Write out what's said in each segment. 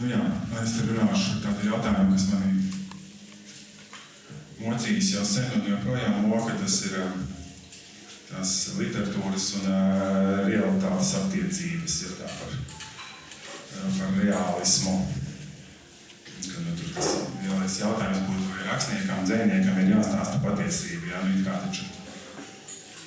Jā, es te runāšu tādu jautājumu, kas manī mocījis jau sen un joprojām moka, tas ir tās literatūras un realitātes attiecības, ja tā par reālismu. Kad tur tas lielais jautājums būtu, vai rakstniekam, dzejniekam ir jāstāsta patiesība, jā, it kā taču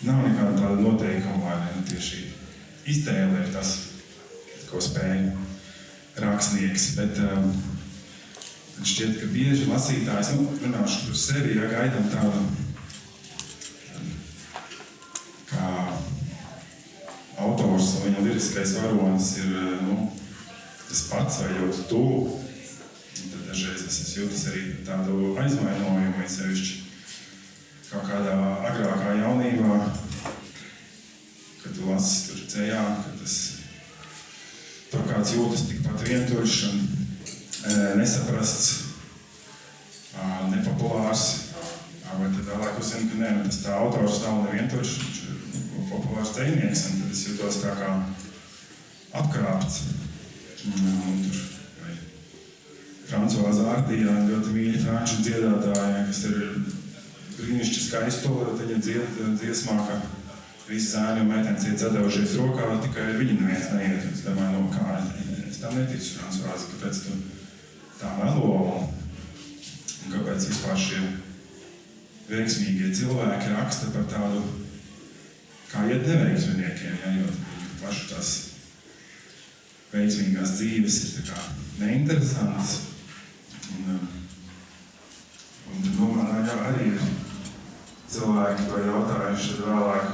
nav nekāda tāda noteikuma, vai ne, tieši iztēle ir tas, ko spēj rakstnieks, bet šķiet, ka bieži lasītājs, runāšu par sevi, ja gaidam tādu, kā autors un viņa liriskais varonis ir, tas pats vai ļoti tuvu. Tad dažreiz es esmu jūtis arī tādu aizvainojumu, sevišķi kaut kādā agrākā jaunībā, kad tu lasi tur dzejā, kad tas tur kāds jūtas tikpat vientuļš un nesaprasts, nepopulārs, vai tad vēlāk uzzinu, ka nē, tas tā autors nav nevientuļš, viņš ir populārs dzejnieks, un tad es jūtos tā kā apkrāpts. Tur Francoza Ardija, ļoti mīļa franču dziedātāja, kas ir brīnišķi skaistula, tad viņa dziesmā, ka visi zēni un meitenes iet sadaužies rokā, tikai viņi neviens neiet. Es domāju, kā es tam neticu, Francoza, kāpēc tu tā melo un kāpēc vispār šie veiksmīgie cilvēki raksta par tādu, kā iet neveiksminiekiem, ja, jo paši tās veiksmīgās dzīves ir tā kā neinteresantas. Un manā jau arī ir cilvēki to jautājuši tad vēlāk,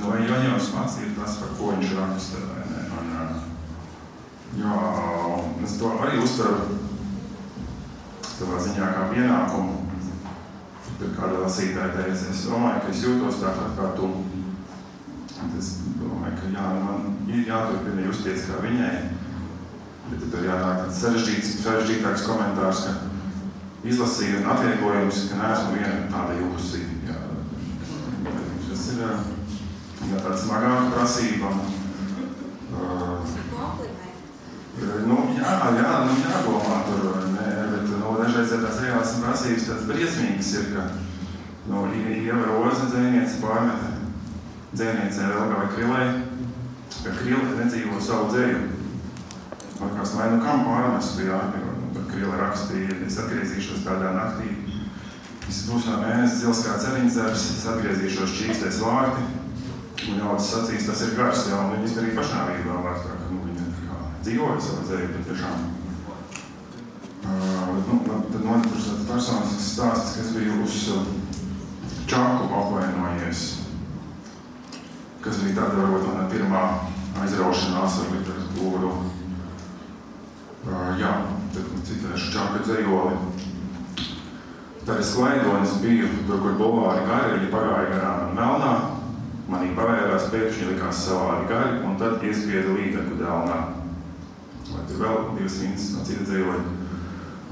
vai Jaņevs mācīja tas, par ko viņš raksta, vai ne? Jā, es to arī uztveru savā ziņā kā pienākumu. Tad kāda lasītāja teica, es domāju, ka es jūtos tāpat kā tu. Es domāju, ka jā, man ir jāturpina justies kā viņai, bet tad jānāk tāds sarežģītāks komentārs, ka izlasīja un atvieglojums, ka neesmu viena tāda jūsi. Tas ir tāda smagāka prasība. Jādomā tur, bet dažreiz ir tās reālismu prasības tāds briesmīgas ir, ka Ieva Roze dzejniece pārmeta dzejniecē Elgai Krilei, ka Krile nedzīvo savu dzeju. Likās, lai kam pārmestu, jā, bet Krile rakstīja, es atgriezīšos tādā naktī. Es būšu no mēnesi zils kā ceriņzars, es atgriezīšos čīkstais vārti. Un ļaudis sacīs, tas ir gars, jā, un viņi izdarīja pašnāvību vēl vārtā, ka viņa dzīvoja savu dzeju, bet tiešām. Tad notiks tāds personisks stāsts, kas bija uz Čaku apvainojies. Kas bija tāda, varbūt, mana pirmā aizraušanās ar literatūru. Jā, tad citēšu Čaka dzejoli. Tad es klaidonis biju tur, kur bulvāri gari, viņi pagāja garām un melnā. Manī pavērās, pēkšņi likās savādi gari, un tad iespieda līdeku dēlnā. Vai tur vēl divas rindas no cita dzejoļa.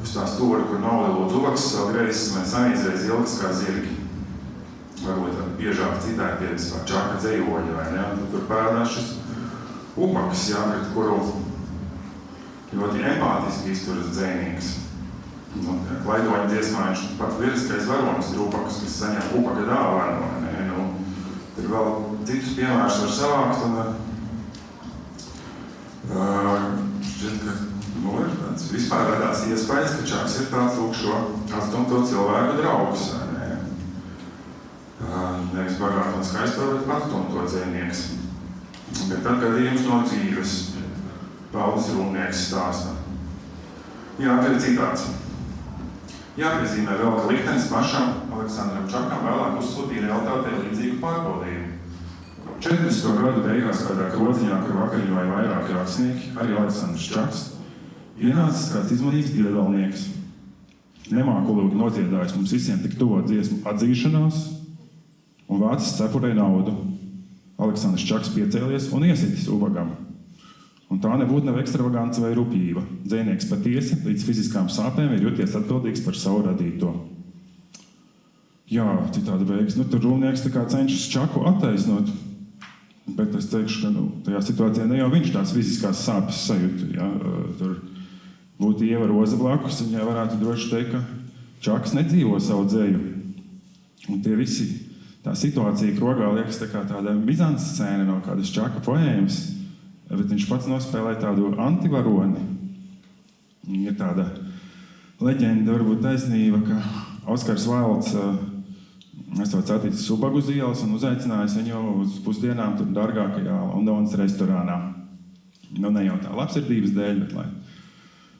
Uz tā stūra, kur novadilo zuvaks, savu greizes man saīzēs ilgas kā zirgi. Varbūt biežāk citētie vispār Čaka dzejoļi, vai ne? Un tad tur parādās šis upaks, jā, pret kuru ļoti empātiski izturas dzejnieks. Klaidoņa dziesmā viņš pats liriskais varonis ir upaks, kas saņem upaka dāvanu, vai ne? Tur vēl citus piemērus var savākt, un šķiet, ka ir tāds vispār radās iespējas, ka Čaks ir tāds lūk šo atstumto cilvēku draugs, vai ne? Nevis bagāt un skaisto, bet atstumto dzejnieks. Bet tad gadījums no dzīves Paulis Rūmnieks stāsta. Jā, te ir citāts. Jāpiezīmē vēl, ka liktenis pašam Aleksandram Čakam vēlāk uzsūtīja realitātei līdzīgu pārbaudījumu. 40. gadu beigās kādā krodziņā, kur vakariņoja vairāki rakstnieki, arī Aleksandrs Čaks, ienācis kāds izmanīgs diedalnieks. Nemākulīgi nodziedājis mums visiem tik tuvo dziesmu atzīšanās un vācis cepurei naudu. Aleksandrs Čaks piecēlies un iesitis ubagam. Un tā nebūtu nav ekstravagants vai rupjība. Dzejnieks patiesi līdz fiziskām sāpēm ir jūties atbildīgs par savu radīto. Jā, citādi beigas. Tur Rūmnieks tā kā cenšas Čaku attaisnot, bet es teikšu, ka tajā situācijā ne jau viņš tās fiziskās sāpes sajūta. Ja? Tur būtu Ieva Roza blakus, viņai varētu droši teikt, ka Čaks nedzīvo savu dzēju. Un tie visi, tā situācija krogā liekas tā kā tāda Bizantas scēna no kādas Čaka poēmas, bet viņš pats nospēlē tādu antivaroni. Ir tāda leģenda, varbūt taisnība, ka Oskars Vailds esot saticis Subagu uz ielas un uzaicinājis viņu uz pusdienām tur dārgākajā Londonas restorānā. Nu, ne jau tā labsirdības dēļ, bet lai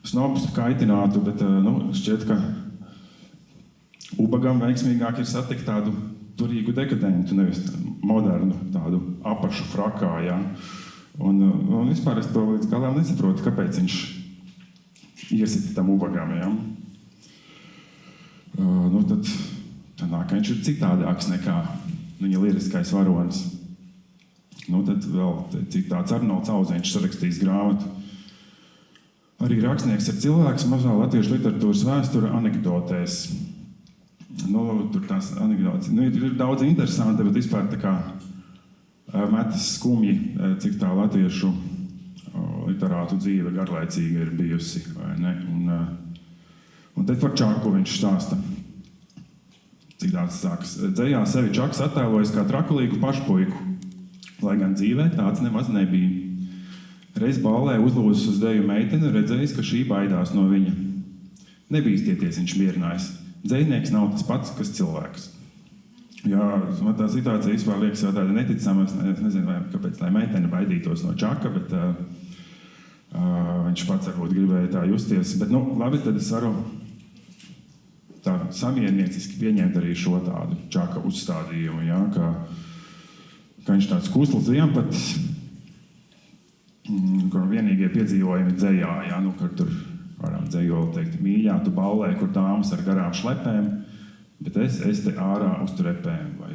snobus kaitinātu, bet šķiet, ka ubagam veiksmīgāk ir satikt tādu turīgu dekadentu, nevis modernu tādu apašu frakā, jā. Un vispār es to līdz galām nesaprotu, kāpēc viņš iesita tam ubagam, jā. Tad nāk, ka viņš ir citādāks nekā viņa liriskais varonis. Tad vēl citāds Arnolds Auziņš sarakstījis grāmatu. Arī rakstnieks ir cilvēks mazā latviešu literatūras vēsture anekdotēs. Tur tās anekdotas ir daudz interesanti, bet vispār tā kā metas skumji, cik tā latviešu literātu dzīve garlaicīga ir bijusi, vai ne? Un te par Čaku viņš stāsta. Cik tāds sāks. Dzejā sevi Čaks attēlojas kā trakulīgu pašpuiku, lai gan dzīvē tāds nemaz nebija. Reiz ballē uzlūzis uz deju meiteni, redzējis, ka šī baidās no viņa. Nebīstieties, viņš mierinājas. Dzejnieks nav tas pats, kas cilvēks. Jā, man tā situācija vispār liekas jau tāda neticama. Es nezinu, kāpēc lai meitene baidītos no Čaka, bet viņš pats varbūt gribēja tā justies. Bet, labi, tad es varu tā samiernieciski pieņemt arī šo tādu Čaka uzstādījumu, jā, ka viņš tāds kusls vienpatis, kur vienīgie piedzīvojumi dzejā, jā, kur tur varam dzejoli teikt mīļātu ballē, kur dāmas ar garām šlepēm, bet es te ārā uz trepēm, vai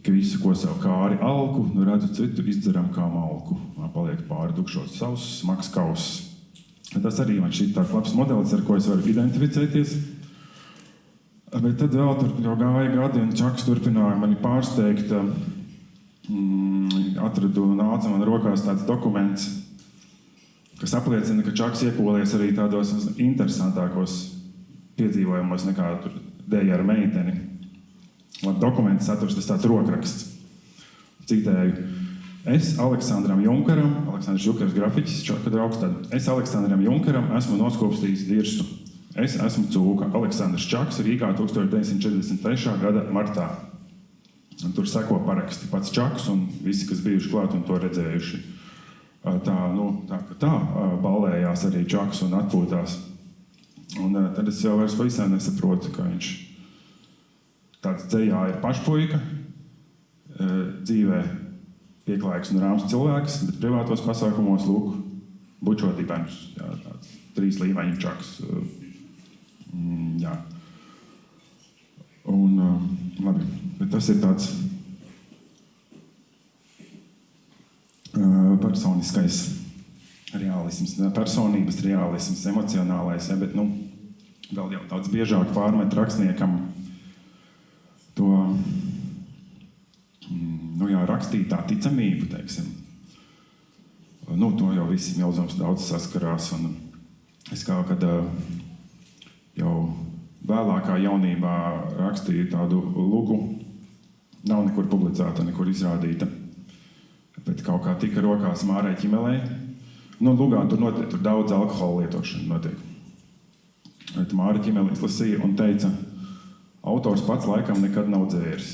ka visu, ko sev kāri alku, redzu citu izdzeram kā malku, paliek pāri tukšos savus smags kauss. Tas arī man šķiet tāds labs modelis, ar ko es varu identificēties. Bet tad vēl tur jau gāja gadi, un Čaks turpināja mani pārsteigt. Nāca man rokās tāds dokuments, kas apliecina, ka Čaks iekolies arī tādos interesantākos piedzīvojumos nekā tur dēļa ar meiteni. Dokuments saturs tas tāds rokraksts. Citēju. Es Aleksandram Junkaram, Aleksandrs Junkars grafiķis, Čaka draugs tad, es Aleksandram Junkaram esmu noskopstījis dirsu. Es esmu cūka. Aleksandrs Čaks Rīgā 1943. gada martā. Un tur seko paraksti pats Čaks un visi, kas bijuši klāt un to redzējuši. Tā ballējās arī Čaks un atpūtās. Un tad es jau vairs visai nesaprotu, ka viņš tāds dzejā ir pašpuika, dzīvē pieklājīgs un rāms cilvēks, bet privātos pasākumos, bučo dibenus, jā, tāds 3 līmeņu Čaks. Jā. Un, labi, bet tas ir tāds personiskais realisms, personības realisms, emocionālais, ja, bet, vēl jau daudz biežāk pārmet rakstniekam to, rakstītā ticamību, teiksim. To jau visi milzums daudz saskarās, un es kaut kad jau vēlākā jaunībā rakstīju tādu lugu, nav nekur publicēta, nekur izrādīta, bet kaut kā tika rokās Mārai Ķimelei. Lugā tur daudz alkohola lietošana notiek. Bet Māra Ķimele izlasīja un teica, autors pats laikam nekad nav dzēris.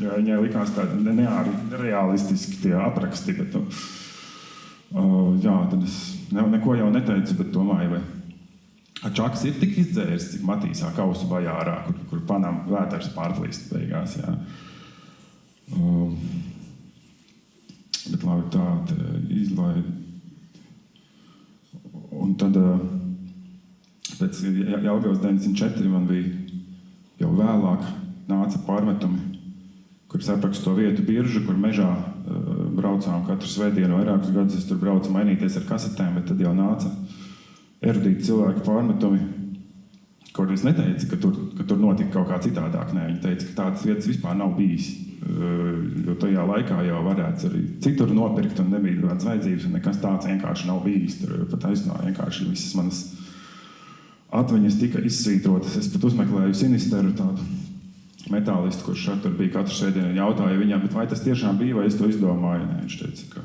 Ja viņai likās tādi nereālistiski tie apraksti, bet tad es neko jau neteicu, bet domāju, vai Čaks ir tik izdzēris, cik Matīsā kausu bajārā, kur panam vēters pārplīst beigās, jā. Bet labi, tā izlaid. Un tad pēc Jelgavas 94 man bija jau vēlāk nāca pārmetumi, kur es aprakstu to vietu Biržu, kur mežā braucām katru svētdienu vairākus gadus. Es tur braucu mainīties ar kasetēm, bet tad jau nāca erudīti cilvēki pārmetumi, Kaut es neteicu, ka tur notika kaut kā citādāk. Nē, viņi teica, ka tādas vietas vispār nav bijis. Jo tajā laikā jau varētu arī citur nopirkt un nebija tādas vajadzības, un nekas tāds vienkārši nav bijis. Tur pat aizsnāja vienkārši visas manas atmiņas tika izsvītrotas. Es pat uzmeklēju Sinisteru tādu metālistu, kurš šeit tur bija katru sēdienu, jautāja viņam, bet vai tas tiešām bija, vai es to izdomāju? Nē, viņš teica,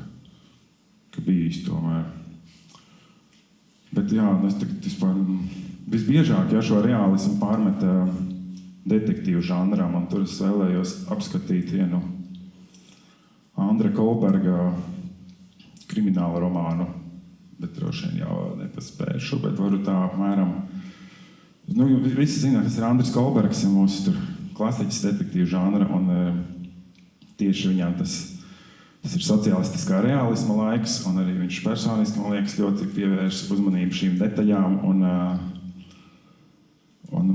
ka bijis tomēr. Bet jā, es vispār visbiežāk šo reālismu pārmeta detektīvu žanram, un tur es vēlējos apskatīt vienu Andra Kolberga kriminālu romānu, bet droši vien jau nepaspēšu, bet varu tā apmēram. Visi zina, kas ir Andris Kolbergs, ja mūsu tur klasiķis detektīvu žanra, un tieši viņam tas ir sociālistiskā realisma laiks, un arī viņš personiski, man liekas, ļoti pievērš uzmanību šīm detaļām, un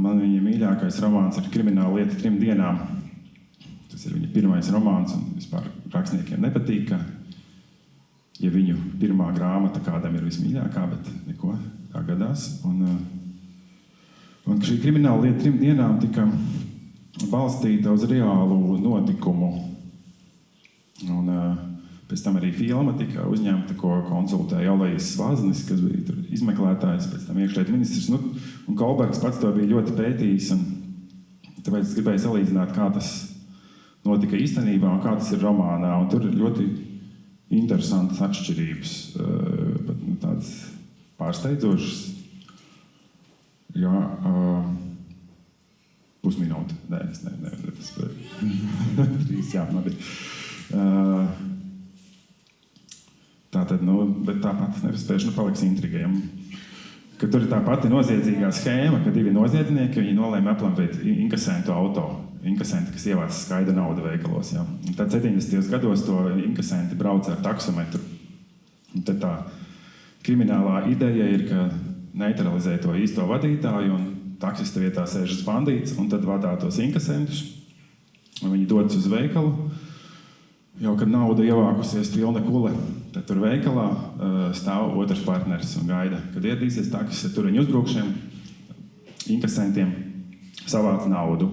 man viņa mīļākais romāns ir Krimināla lieta 3 dienām. Tas ir viņa pirmais romāns, un vispār rakstniekiem nepatīk, ja viņu pirmā grāmata kādam ir vismīļākā, bet neko, tā gadās. Un šī Krimināla lieta 3 dienām tika balstīta uz reālu notikumu. Un pēc tam arī filma tika uzņemta, ko konsultēja Olejs Svaznis, kas bija tur izmeklētājs, pēc tam iekšlietu ministrs. Un Kolbergs pats to bija ļoti pētījis, un tāpēc es gribēju salīdzināt, kā tas notika īstenībā un kā tas ir romānā. Un tur ir ļoti interesantas atšķirības, pat tādas pārsteidzošas. Jā, pusminūte. Nē, tas bija 3, jā, labi. Tātad, bet tāpat es nepaspēšu, paliks intrigiem. Ka tur ir tā pati noziedzīgā schēma, ka 2 noziedznieki, viņi nolēma aplamvēt inkasentu auto. Inkasenti, kas ievāca skaida naudu veikalos, jā. Un tad 70. gados to inkasenti brauca ar taksometru. Un tad tā kriminālā ideja ir, ka neutralizē to īsto vadītāju, un taksista vietā sēžas bandīts, un tad vadā tos inkasentus, un viņi dodas uz veikalu. Jau, kad nauda ievākusies pilna kule, tad tur veikalā stāv otrs partneris un gaida, kad iedīsies taksista, tur viņi uzbrukšiem inkasentiem savāc naudu.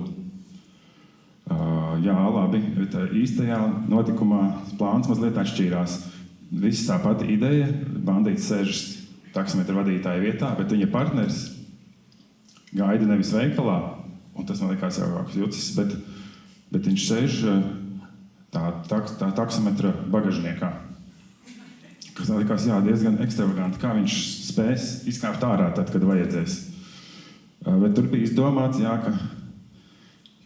Jā, labi, bet īstajā notikumā plāns mazliet atšķīrās. Viss tā pati ideja, bandīts sēžas taksometra vadītāja vietā, bet viņa partneris gaida nevis veikalā, un tas man likās jau kāds jucis, bet viņš sēž tā taksometra bagažniekā. Kas likās, jā, diezgan ekstravaganti, kā viņš spēs izkāpt ārā tad, kad vajadzēs. Bet tur bija izdomāts, jā,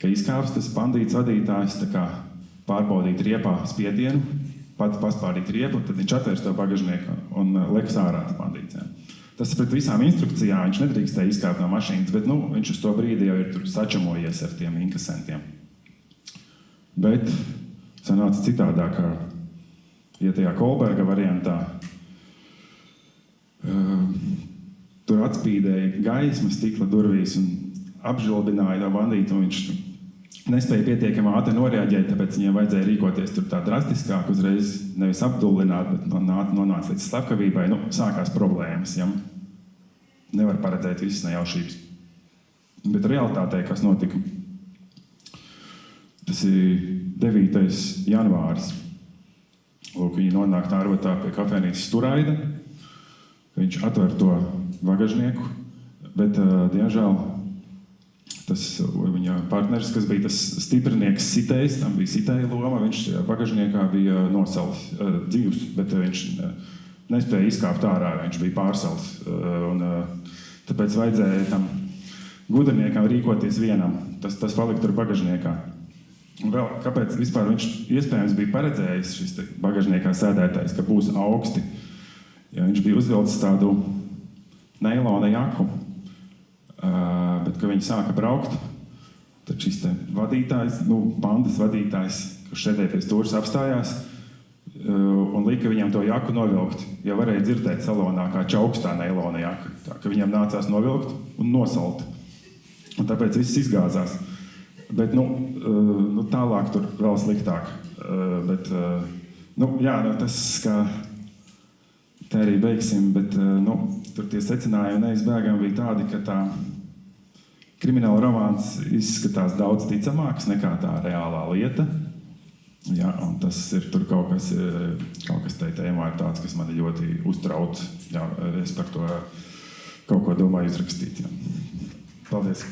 ka izkāps tas bandīts vadītājs tā kā pārbaudīt riepā spiedienu, pats paspārdīt riepu, tad viņš atvērs to bagažnieku un leks ārā tas bandīts. Jā. Tas pret visām instrukcijām, viņš nedrīkstēja izkāpt no mašīnas, bet viņš uz to brīdi jau ir tur sačamojies ar tiem inkasentiem. Bet sanāca citādāk, ja tajā Kolberga variantā tur atspīdēja gaisma stikla durvīs un apžilbināja to bandītu, un viņš nespēja pietiekami ātri noreaģēt, tāpēc viņiem vajadzēja rīkoties tur tā drastiskāk, uzreiz nevis apdullināt, bet nonāca līdz slepkavībai. Sākās problēmas, ja nevar paredzēt visas nejaušības. Bet realitātē, kas notika, tas ir 9. janvāris. Lūk, viņi nonāk tā rotā pie kafejnīcas Sturaida. Viņš atver to bagažnieku, bet, diemžēl, tas viņa partneris, kas bija tas stiprinieks sitējs, tam bija sitēja loma, viņš bagažniekā bija nosals dzīvs, bet viņš nespēja izkāpt ārā, viņš bija pārsals. Tāpēc vajadzēja tam gudriniekam rīkoties vienam, tas palika tur bagažniekā. Un vēl, kāpēc vispār viņš iespējams bija paredzējis šis bagažniekā sēdētājs, ka būs augsti. Ja viņš bija uzvilcis tādu neilona jaku, bet, kad viņi sāka braukt, tad šis vadītājs, bandas vadītājs, kurš sēdēja pie stūres, apstājās un lika viņam to jaku novilkt. Ja varēja dzirdēt salonā, kā čaukstā neilona jaka, tā, ka viņam nācās novilkt un nosalt. Un tāpēc viss izgāzās. Bet, tālāk tur vēl sliktāk. Tas, kā te arī beigsim, bet, tur tie secinājumi neizbēgami bija tādi, ka krimināla romāns izskatās daudz ticamāks nekā tā reālā lieta. Jā, un tas ir tur kaut kas tai tēmā ir tāds, kas mani ļoti uztrauc. Jā, es par to kaut ko domāju izrakstīt. Jā. Paldies!